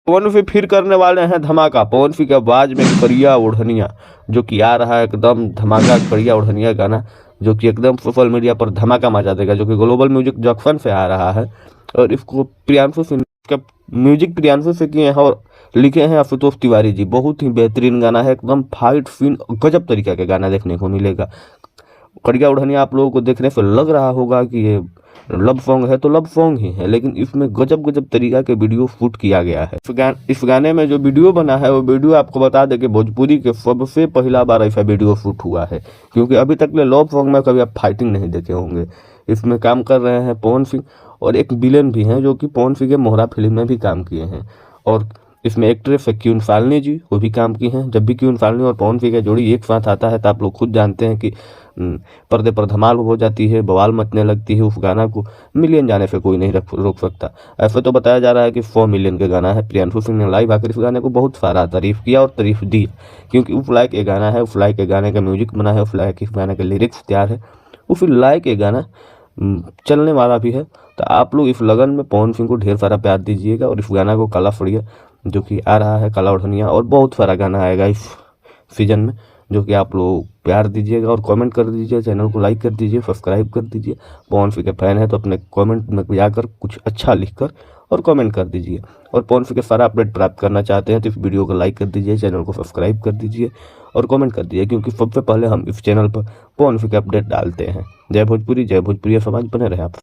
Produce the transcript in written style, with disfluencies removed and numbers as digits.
पवन फिर करने वाले हैं धमाका। पवन के आवाज में करिया ओढ़निया जो कि आ रहा है एकदम धमाका। करिया ओढ़निया गाना जो कि एकदम सोशल मीडिया पर धमाका मचा देगा, जो कि ग्लोबल म्यूजिक जंक्शन से आ रहा है। और इसको प्रियांशु सिंह का म्यूजिक प्रियांशु से किए हैं और लिखे हैं आशुतोष तिवारी जी। बहुत ही बेहतरीन गाना है, एकदम फाइट सीन गजब तरीका का गाना देखने को मिलेगा। करिया ओढ़निया आप लोगों को देखने से लग रहा होगा कि ये लव सॉन्ग है, तो लव सॉन्ग ही है, लेकिन इसमें गजब गजब तरीका के वीडियो शूट किया गया है। इस गाने में जो वीडियो बना है वो वीडियो आपको बता दें कि भोजपुरी के सबसे पहला बार ऐसा वीडियो शूट हुआ है, क्योंकि अभी तक के लव सॉन्ग में कभी आप फाइटिंग नहीं देखे होंगे। इसमें काम कर रहे हैं पवन सिंह और एक विलेन भी हैं जो कि पवन सिंह के मोहरा फिल्म में भी काम किए हैं। और इसमें एक्ट्रेस है क्यून फालनी जी, वो भी काम की हैं। जब भी क्यून फालनी और पवन सिंह का जोड़ी एक साथ आता है तो आप लोग खुद जानते हैं कि पर्दे पर धमाल हो जाती है, बवाल मचने लगती है। उस गाना को मिलियन जाने से कोई नहीं रोक सकता। ऐसे तो बताया जा रहा है कि 100 मिलियन का गाना है। प्रियांशु सिंह ने लाइव आकर इस गाने को बहुत सारा तारीफ किया और तारीफ दी, क्योंकि उस लायक ये गाना है, उस लायक ये गाने का म्यूजिक बना है, उस लायक इस गाने के लिरिक्स तैयार है, उस लायक ये गाना चलने वाला भी है। तो आप लोग इस लगन में पवन सिंह को ढेर सारा प्यार दीजिएगा और इस गाना को काला फड़िया जो कि आ रहा है, काला ओढ़निया, और बहुत सारा गाना आएगा इस सीजन में, जो कि आप लोग प्यार दीजिएगा और कमेंट कर दीजिए। चैनल को लाइक कर दीजिए, सब्सक्राइब कर दीजिए। पवन सिंह के फैन है तो अपने कमेंट में जाकर कुछ अच्छा लिखकर और कमेंट कर दीजिए। और पवन सिंह के सारा अपडेट प्राप्त करना चाहते हैं तो इस वीडियो को लाइक कर दीजिए, चैनल को सब्सक्राइब कर दीजिए और कमेंट कर दीजिए, क्योंकि सबसे पहले हम इस चैनल पर पवन सिंह के अपडेट डालते हैं। जय भोजपुरी, जय भोजपुरी समाज, बने रहे आप।